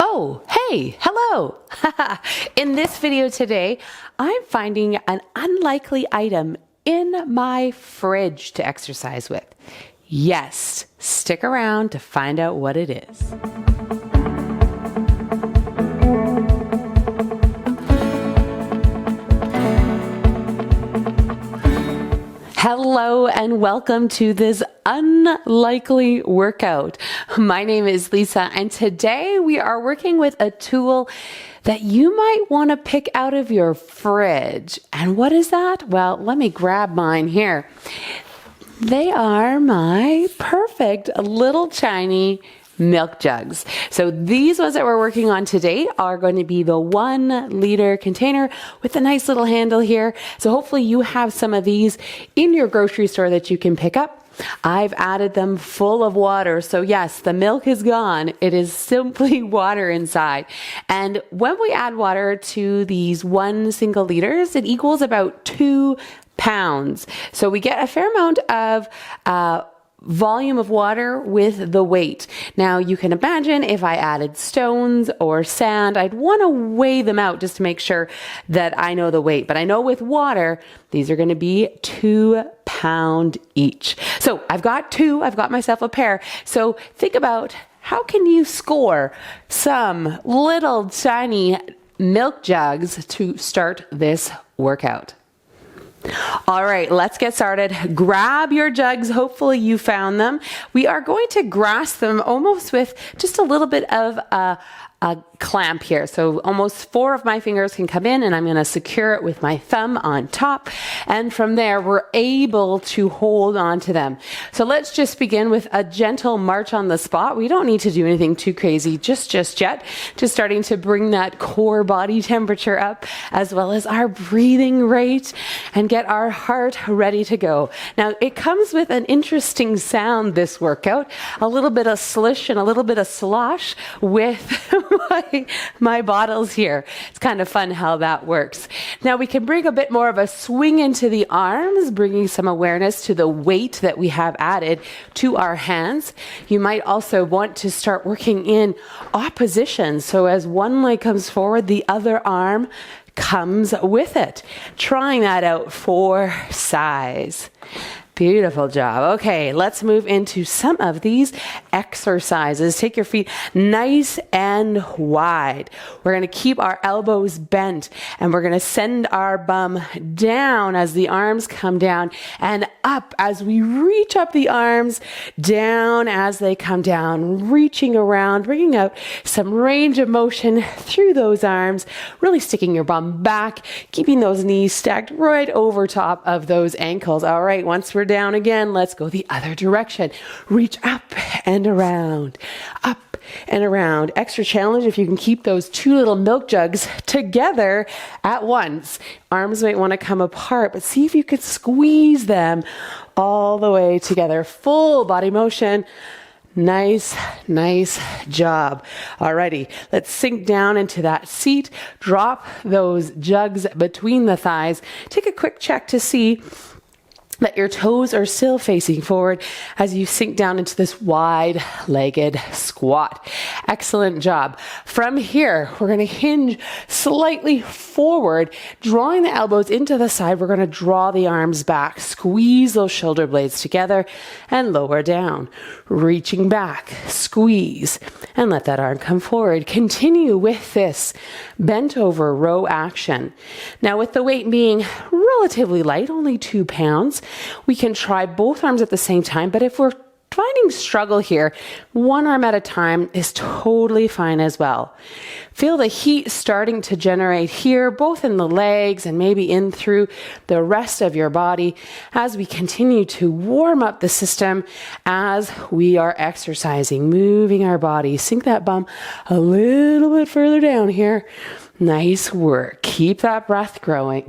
Oh, hey, hello. In this video today, I'm finding an unlikely item in my fridge to exercise with. Yes, stick around to find out what it is. Hello and welcome to this unlikely workout. My name is Lisa and today we are working with a tool that you might want to pick out of your fridge. And what is that? Well, let me grab mine here. They are my perfect little tiny milk jugs. So these ones that we're working on today are going to be the 1 liter container with a nice little handle here. So hopefully you have some of these in your grocery store that you can pick up. I've added them full of water. So yes, the milk is gone. It is simply water inside. And when we add water to these 1 single liters, it equals about 2 pounds. So we get a fair amount of volume of water with the weight. Now you can imagine if I added stones or sand, I'd want to weigh them out just to make sure that I know the weight. But I know with water, these are going to be 2 pounds each. So I've got 2, I've got myself a pair. So think about how can you score some little tiny milk jugs to start this workout. All right, let's get started. Grab your jugs. Hopefully you found them. We are going to grasp them almost with just a little bit of a clamp here. So almost 4 of my fingers can come in and I'm going to secure it with my thumb on top. And from there, we're able to hold on to them. So let's just begin with a gentle march on the spot. We don't need to do anything too crazy just yet. Just starting to bring that core body temperature up as well as our breathing rate and get our heart ready to go. Now it comes with an interesting sound, this workout, a little bit of slish and a little bit of slosh with my bottles here. It's kind of fun how that works. Now we can bring a bit more of a swing into the arms, bringing some awareness to the weight that we have added to our hands. You might also want to start working in opposition. So as one leg comes forward, the other arm comes with it. Trying that out for size. Beautiful job. Okay, let's move into some of these exercises. Take your feet nice and wide. We're going to keep our elbows bent and we're going to send our bum down as the arms come down and up as we reach up the arms, down as they come down, reaching around, bringing out some range of motion through those arms, really sticking your bum back, keeping those knees stacked right over top of those ankles. All right, once we're down again, let's go the other direction. Reach up and around, up and around. Extra challenge if you can keep those 2 little milk jugs together at once. Arms might want to come apart, but see if you could squeeze them all the way together. Full body motion. Nice job. Alrighty, let's sink down into that seat. Drop those jugs between the thighs. Take a quick check to see that your toes are still facing forward as you sink down into this wide-legged squat. Excellent job. From here, we're going to hinge slightly forward, drawing the elbows into the side. We're going to draw the arms back, squeeze those shoulder blades together, and lower down. Reaching back, squeeze, and let that arm come forward. Continue with this bent over row action. Now with the weight being relatively light, only 2 pounds, we can try both arms at the same time, but if we're finding struggle here, 1 arm at a time is totally fine as well. Feel the heat starting to generate here, both in the legs and maybe in through the rest of your body as we continue to warm up the system as we are exercising, moving our body. Sink that bum a little bit further down here. Nice work. Keep that breath going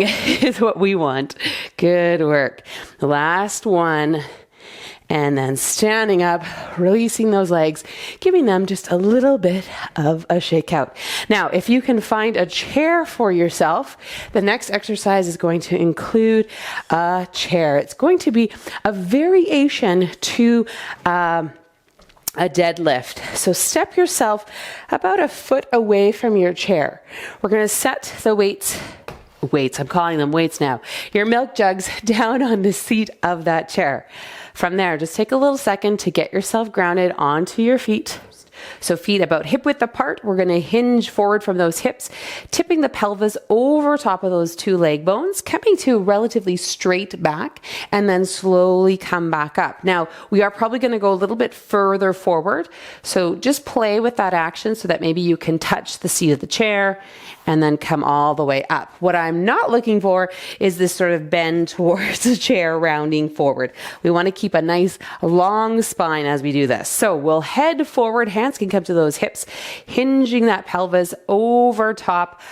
is what we want. Good work. Last one. And then standing up, releasing those legs, giving them just a little bit of a shake out. Now, if you can find a chair for yourself, the next exercise is going to include a chair. It's going to be a variation to a deadlift. So step yourself about a foot away from your chair. We're going to set the weights, I'm calling them weights now, your milk jugs down on the seat of that chair. From there, just take a little second to get yourself grounded onto your feet. So feet about hip width apart. We're going to hinge forward from those hips, tipping the pelvis over top of those two leg bones, coming to relatively straight back, and then slowly come back up. Now, we are probably going to go a little bit further forward. So just play with that action so that maybe you can touch the seat of the chair and then come all the way up. What I'm not looking for is this sort of bend towards the chair, rounding forward. We want to keep a nice long spine as we do this. So we'll head forward, hands can come to those hips, hinging that pelvis over top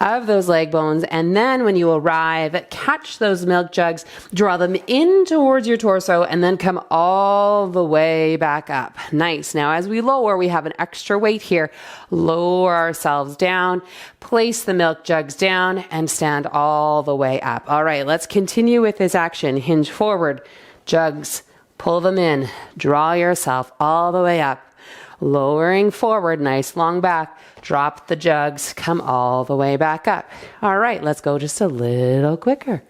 of those leg bones. And then when you arrive, catch those milk jugs, draw them in towards your torso, and then come all the way back up. Nice. Now, as we lower, we have an extra weight here. Lower ourselves down, place the milk jugs down, and stand all the way up. All right, let's continue with this action. Hinge forward, jugs, pull them in, draw yourself all the way up. Lowering forward, nice long back, drop the jugs, come all the way back up. All right, let's go just a little quicker.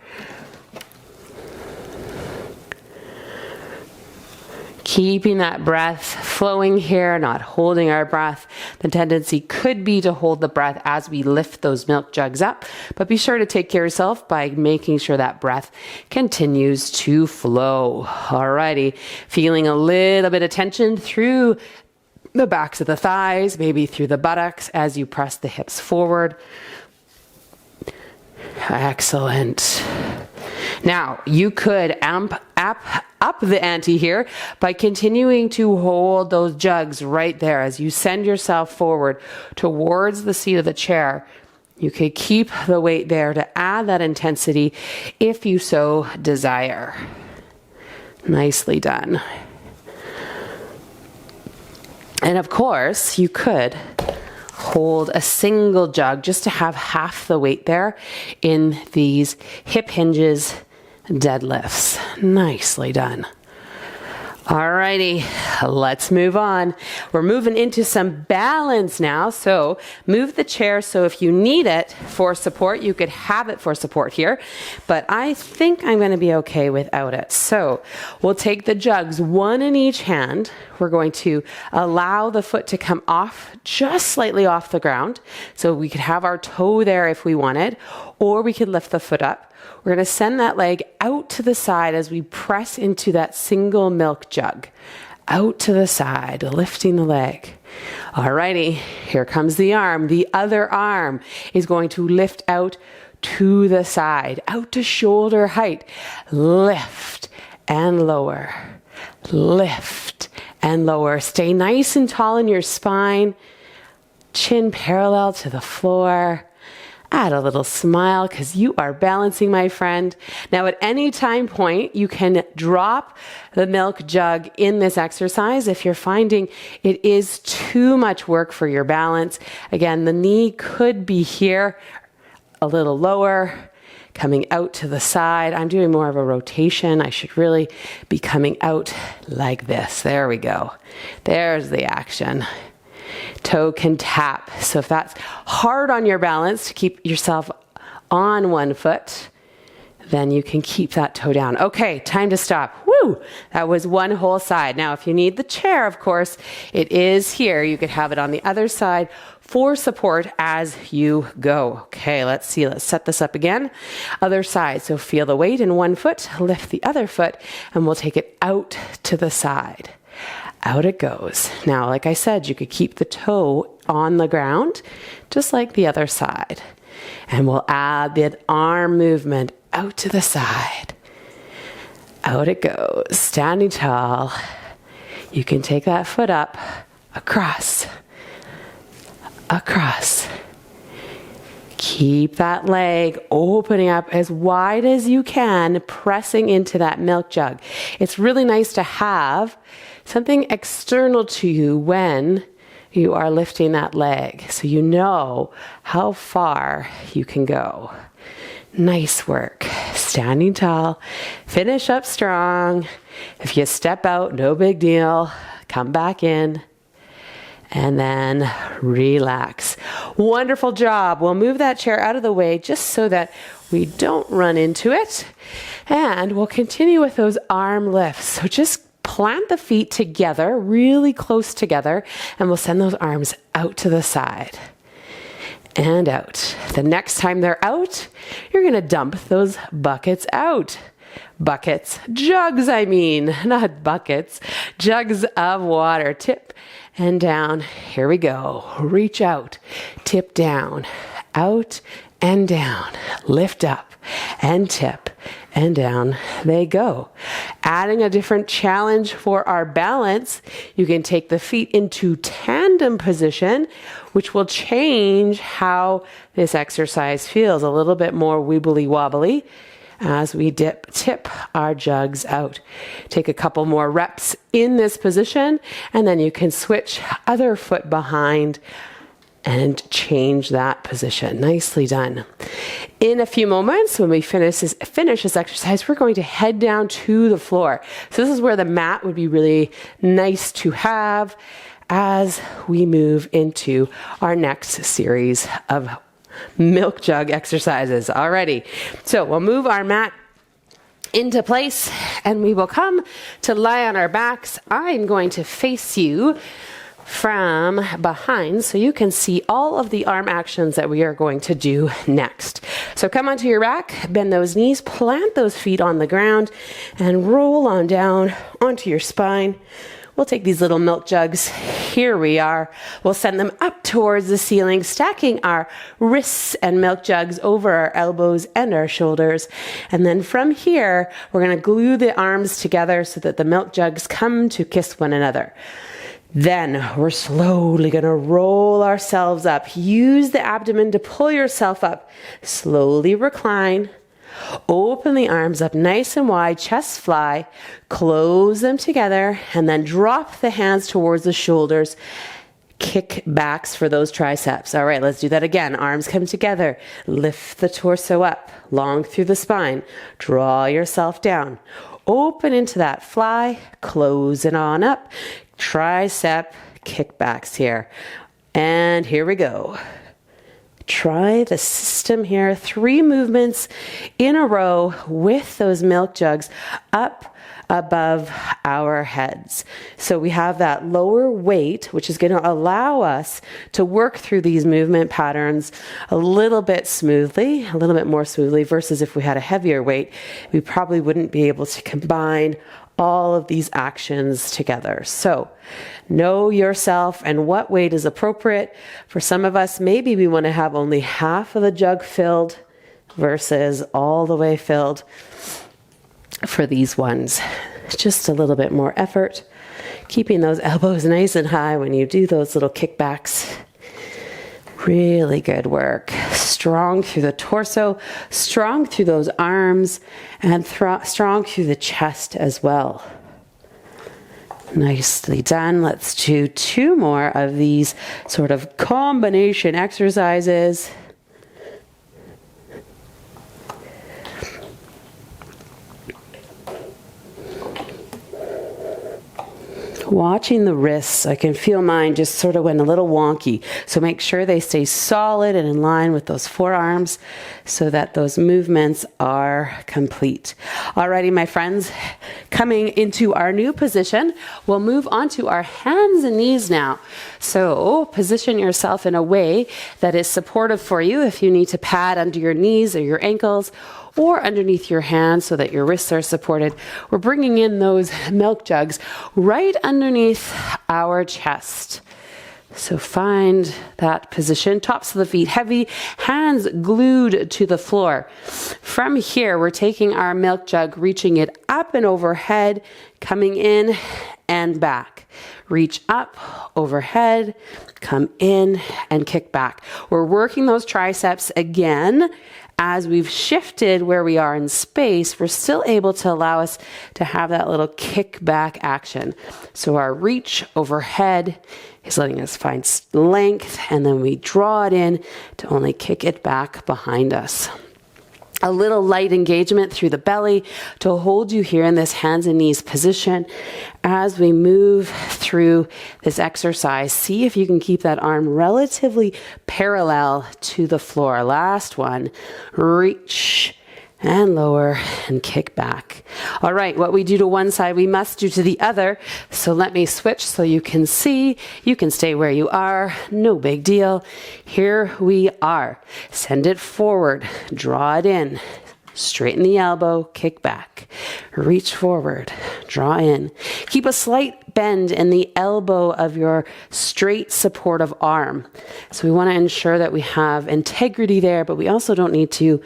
Keeping that breath flowing here, not holding our breath. The tendency could be to hold the breath as we lift those milk jugs up, but be sure to take care of yourself by making sure that breath continues to flow. Alrighty, feeling a little bit of tension through the backs of the thighs, maybe through the buttocks as you press the hips forward. Excellent. Now, you could amp up the ante here by continuing to hold those jugs right there as you send yourself forward towards the seat of the chair. You could keep the weight there to add that intensity if you so desire. Nicely done. And of course, you could hold a single jug just to have half the weight there in these hip hinges deadlifts. Nicely done. Alrighty, let's move on. We're moving into some balance now. So move the chair so if you need it for support, you could have it for support here. But I think I'm going to be okay without it. So we'll take the jugs, one in each hand. We're going to allow the foot to come off, just slightly off the ground. So we could have our toe there if we wanted, or we could lift the foot up. We're going to send that leg out to the side as we press into that single milk jug. Out to the side, lifting the leg. Alrighty, here comes the arm. The other arm is going to lift out to the side, out to shoulder height. Lift and lower. Lift and lower. Stay nice and tall in your spine. Chin parallel to the floor. Add a little smile because you are balancing, my friend. Now, at any time point, you can drop the milk jug in this exercise if you're finding it is too much work for your balance. Again, the knee could be here, a little lower, coming out to the side. I'm doing more of a rotation. I should really be coming out like this. There we go. There's the action. Toe can tap. So if that's hard on your balance to keep yourself on one foot, then you can keep that toe down. Okay, time to stop. Woo! That was one whole side. Now, if you need the chair, of course, it is here. You could have it on the other side for support as you go. Okay, let's see. Let's set this up again. Other side. So feel the weight in one foot, lift the other foot, and we'll take it out to the side. Out it goes. Now, like I said, you could keep the toe on the ground, just like the other side. And we'll add the arm movement out to the side. Out it goes. Standing tall. You can take that foot up, across, across. Keep that leg opening up as wide as you can, pressing into that milk jug. It's really nice to have something external to you when you are lifting that leg, so you know how far you can go. Nice work. Standing tall. Finish up strong. If you step out, no big deal. come back in, and then relax. Wonderful job. We'll move that chair out of the way just so that we don't run into it. And we'll continue with those arm lifts. So just plant the feet together, really close together, and we'll send those arms out to the side and out. The next time they're out, you're going to dump those buckets out. Buckets, jugs, I mean, not buckets, jugs of water. Tip and down. Here we go. Reach out, tip down, out and down, lift up and tip and down they go. Adding a different challenge for our balance, you can take the feet into tandem position, which will change how this exercise feels. A little bit more wibbly wobbly as we tip our jugs out. Take a couple more reps in this position, and then you can switch other foot behind and change that position. Nicely done. In a few moments, when we finish this exercise, we're going to head down to the floor. So this is where the mat would be really nice to have as we move into our next series of milk jug exercises. Alrighty, so we'll move our mat into place and we will come to lie on our backs. I'm going to face you from behind so you can see all of the arm actions that we are going to do next. So come onto your back, bend those knees, plant those feet on the ground, and roll on down onto your spine. We'll take these little milk jugs. Here we are. We'll send them up towards the ceiling, stacking our wrists and milk jugs over our elbows and our shoulders. And then from here, we're going to glue the arms together so that the milk jugs come to kiss one another. Then we're slowly going to roll ourselves up. Use the abdomen to pull yourself up. Slowly recline. Open the arms up nice and wide, chest fly, close them together, and then drop the hands towards the shoulders. Kick backs for those triceps. All right, let's do that again. Arms come together. Lift the torso up, long through the spine. Draw yourself down. Open into that fly, close it on up. Tricep kickbacks here. And here we go. Try the system here. 3 movements in a row with those milk jugs up above our heads. So we have that lower weight, which is going to allow us to work through these movement patterns a little bit smoothly, a little bit more smoothly, versus if we had a heavier weight, we probably wouldn't be able to combine all of these actions together. So know yourself and what weight is appropriate. For some of us, maybe we want to have only half of the jug filled versus all the way filled. For these ones, just a little bit more effort, keeping those elbows nice and high when you do those little kickbacks. Really good work. Strong through the torso, strong through those arms, and strong through the chest as well. Nicely done. Let's do 2 more of these sort of combination exercises. Watching the wrists, I can feel mine just sort of went a little wonky. So make sure they stay solid and in line with those forearms so that those movements are complete. Alrighty, my friends, coming into our new position, we'll move on to our hands and knees now. So position yourself in a way that is supportive for you if you need to pad under your knees or your ankles, or underneath your hands so that your wrists are supported. We're bringing in those milk jugs right underneath our chest. So find that position, tops of the feet heavy, hands glued to the floor. From here, we're taking our milk jug, reaching it up and overhead, coming in and back. Reach up, overhead, come in and kick back. We're working those triceps again. As we've shifted where we are in space, we're still able to allow us to have that little kickback action. So our reach overhead is letting us find length, and then we draw it in to only kick it back behind us. a little light engagement through the belly to hold you here in this hands and knees position. As we move through this exercise, see if you can keep that arm relatively parallel to the floor. Last one, reach and lower and kick back. All right, what we do to one side, we must do to the other. So let me switch so you can see. You can stay where you are, no big deal. Here we are. Send it forward, draw it in. Straighten the elbow, kick back. Reach forward, draw in. Keep a slight bend in the elbow of your straight supportive arm. So we want to ensure that we have integrity there, but we also don't need to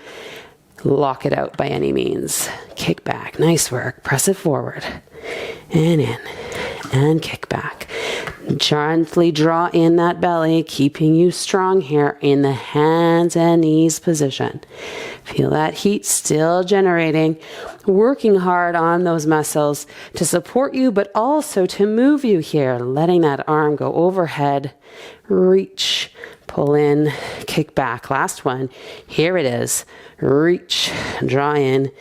lock it out by any means. Kick back. Nice work. Press it forward and in and kick back. Gently draw in that belly, keeping you strong here in the hands and knees position. Feel that heat still generating, working hard on those muscles to support you, but also to move you here, letting that arm go overhead, reach, pull in, kick back. Last one. Here it is. Reach, draw in,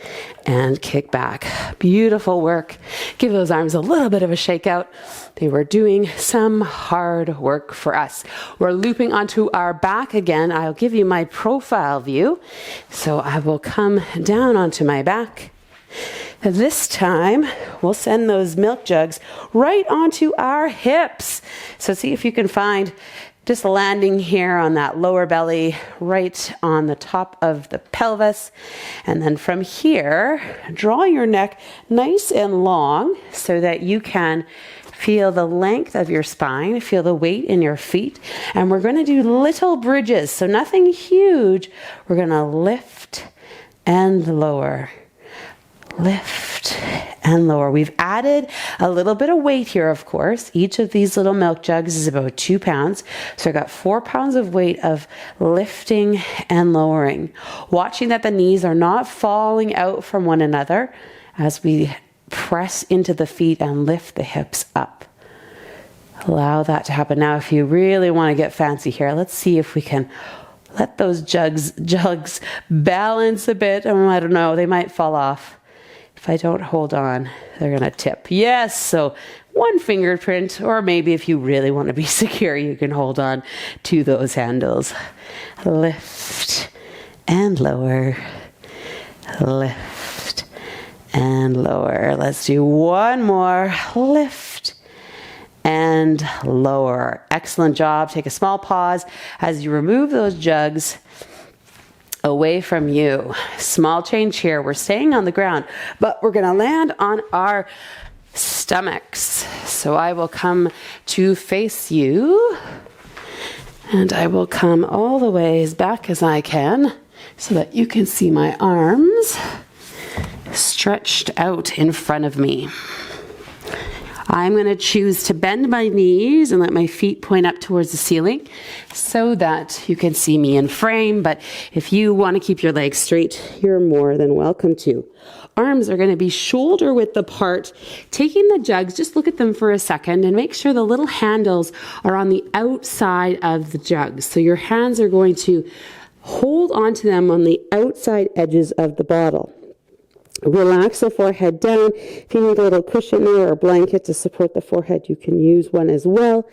and kick back. Beautiful work. Give those arms a little bit of a shake out. They were doing some hard work for us. We're looping onto our back again. I'll give you my profile view. So I will come down onto my back. This time, we'll send those milk jugs right onto our hips. So see if you can find just landing here on that lower belly, right on the top of the pelvis. And then from here, draw your neck nice and long so that you can feel the length of your spine, feel the weight in your feet. And we're going to do little bridges, so nothing huge. We're going to lift and lower. Lift and lower. We've added a little bit of weight here, of course. Each of these little milk jugs is about 2 pounds. So I got 4 pounds of weight of lifting and lowering. Watching that the knees are not falling out from one another as we press into the feet and lift the hips up. Allow that to happen. Now, if you really want to get fancy here, let's see if we can let those jugs balance a bit. I don't know, they might fall off. If I don't hold on, they're going to tip. Yes, so 1 fingerprint, or maybe if you really want to be secure, you can hold on to those handles. Lift and lower. Lift and lower. Let's do one more. Lift and lower. Excellent job. Take a small pause as you remove those jugs away from you. Small change here. We're staying on the ground, but we're going to land on our stomachs. So I will come to face you, and I will come all the way as back as I can so that you can see my arms stretched out in front of me. I'm going to choose to bend my knees and let my feet point up towards the ceiling so that you can see me in frame. But if you want to keep your legs straight, you're more than welcome to. Arms are going to be shoulder width apart. Taking the jugs, just look at them for a second and make sure the little handles are on the outside of the jugs. So your hands are going to hold onto them on the outside edges of the bottle. Relax the forehead down. If you need a little cushion there or a blanket to support the forehead, you can use one as well.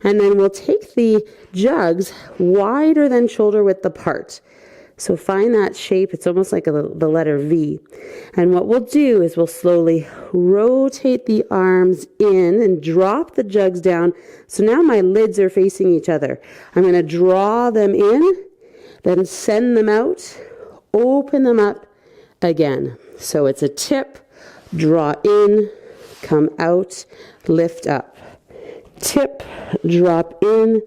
And then we'll take the jugs wider than shoulder width apart. So find that shape. It's almost like the letter V. And what we'll do is we'll slowly rotate the arms in and drop the jugs down. So now my lids are facing each other. I'm going to draw them in, then send them out, open them up again. So it's a tip, draw in, come out, lift up. Tip, drop in,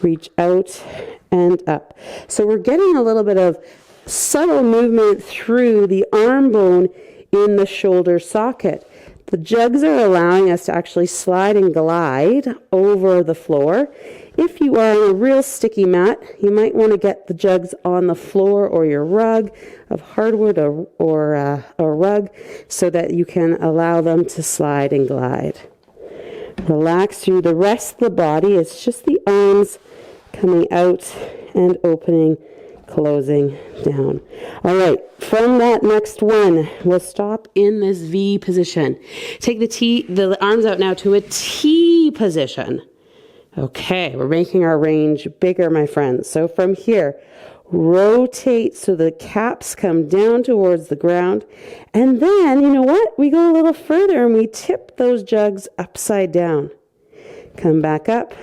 reach out and up. So we're getting a little bit of subtle movement through the arm bone in the shoulder socket. The jugs are allowing us to actually slide and glide over the floor. If you are on a real sticky mat, you might want to get the jugs on the floor or your rug of hardwood or a rug so that you can allow them to slide and glide. Relax through the rest of the body. It's just the arms coming out and opening, closing down. All right, from that next one, we'll stop in this V position. Take the arms out now to a T position. Okay, we're making our range bigger, my friends. So from here, rotate so the caps come down towards the ground. And then, you know what? We go a little further and we tip those jugs upside down. Come back up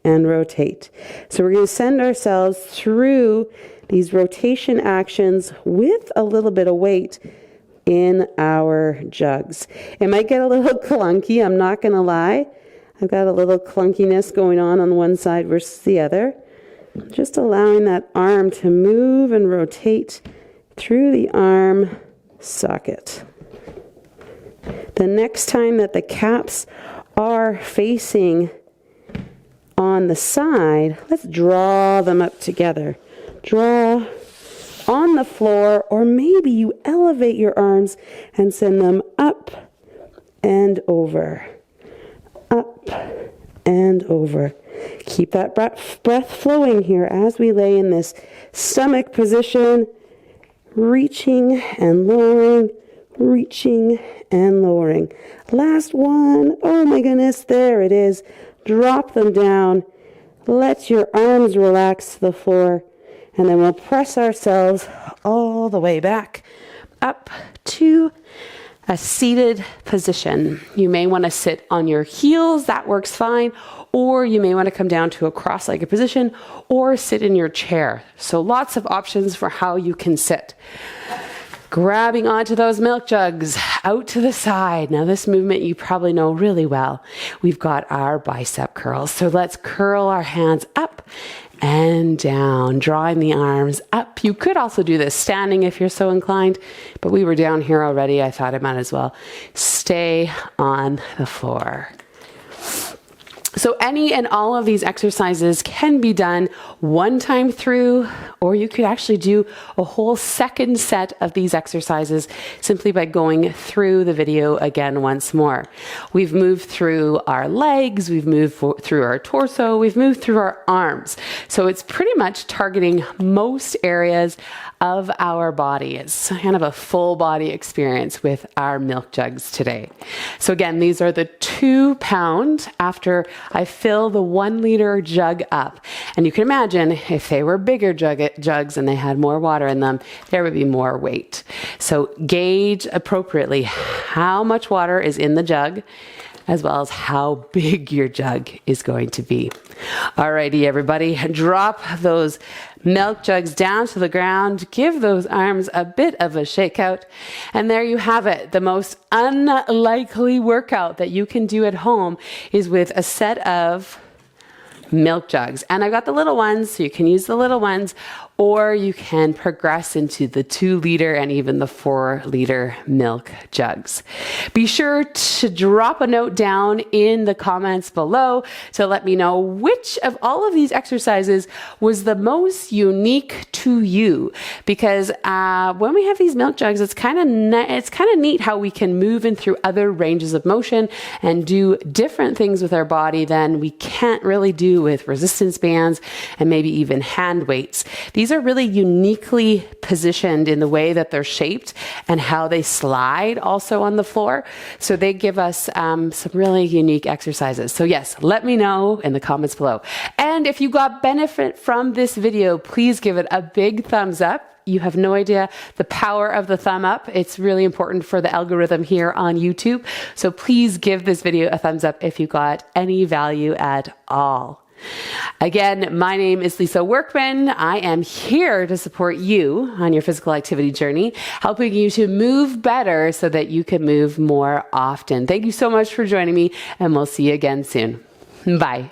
and rotate. So we're going to send ourselves through these rotation actions with a little bit of weight in our jugs. It might get a little clunky, I'm not going to lie. I've got a little clunkiness going on one side versus the other. Just allowing that arm to move and rotate through the arm socket. The next time that the caps are facing on the side, let's draw them up together. Draw on the floor, or maybe you elevate your arms and send them up and over. Up and over. Keep that breath flowing here as we lay in this stomach position, reaching and lowering, reaching and lowering. Last one. Oh my goodness, there it is. Drop them down. Let your arms relax to the floor, and then we'll press ourselves all the way back up to a seated position. You may want to sit on your heels, that works fine, or you may want to come down to a cross-legged position or sit in your chair. So lots of options for how you can sit. Grabbing onto those milk jugs, out to the side. Now this movement you probably know really well. We've got our bicep curls. So let's curl our hands up and down, drawing the arms up. You could also do this standing if you're so inclined, but we were down here already. I thought I might as well stay on the floor. So any and all of these exercises can be done one time through, or you could actually do a whole second set of these exercises simply by going through the video again once more. We've moved through our legs, we've moved through our torso, we've moved through our arms. So it's pretty much targeting most areas of our body. It's kind of a full body experience with our milk jugs today. So again, these are the 2 pound after I fill the 1 liter jug up. And you can imagine if they were bigger jugs and they had more water in them, there would be more weight. So gauge appropriately how much water is in the jug, as well as how big your jug is going to be. Alrighty, everybody, drop those milk jugs down to the ground, give those arms a bit of a shakeout, and there you have it. The most unlikely workout that you can do at home is with a set of milk jugs. And I've got the little ones, so you can use the little ones, or you can progress into the 2 liter and even the 4 liter milk jugs. Be sure to drop a note down in the comments below to let me know which of all of these exercises was the most unique to you. Because when we have these milk jugs, it's kind of neat how we can move in through other ranges of motion and do different things with our body than we can't really do with resistance bands and maybe even hand weights. These are really uniquely positioned in the way that they're shaped and how they slide also on the floor. So they give us some really unique exercises. So yes, let me know in the comments below. And if you got benefit from this video, please give it a big thumbs up. You have no idea the power of the thumb up. It's really important for the algorithm here on YouTube. So please give this video a thumbs up if you got any value at all. Again, my name is Lisa Workman. I am here to support you on your physical activity journey, helping you to move better so that you can move more often. Thank you so much for joining me, and we'll see you again soon. Bye.